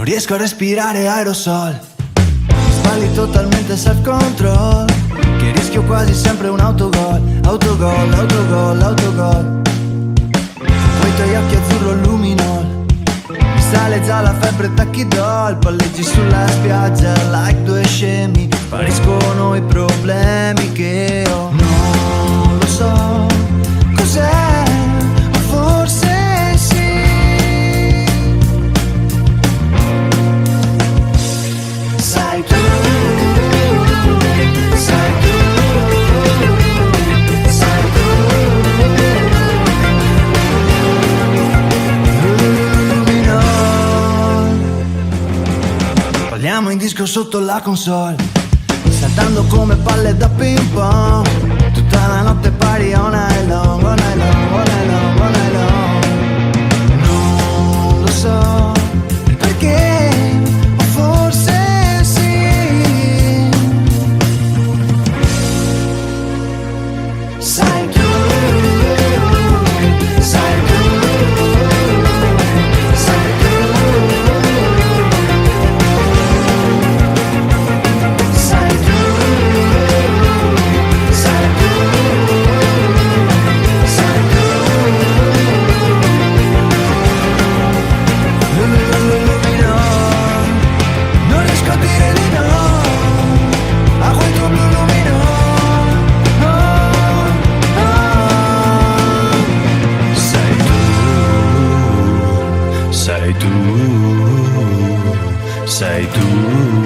riesco a respirare aerosol. Sbagli totalmente self-control, che rischio quasi sempre un autogol. Autogol, autogol, autogol. Poi i tuoi occhi azzurro luminol, mi sale già la febbre tachidol. Palleggi sulla spiaggia like due scemi, spariscono i problemi che ho. Non lo so cos'è, o forse sì. Sai tu, sai tu, sai tu. Balliamo in disco sotto la console, saltando come palle da ping pong. Tutta la notte party all night long, all night long, all night long, all night long. Non lo so il perché, o forse sì. Sai tu, sai tu, sai tu, sai tu, sai tu, sai tu. Lumino, non riesco a dire di no a quel tuo blu lumino. Oh, oh. Sei tu, sei tu, sei tu.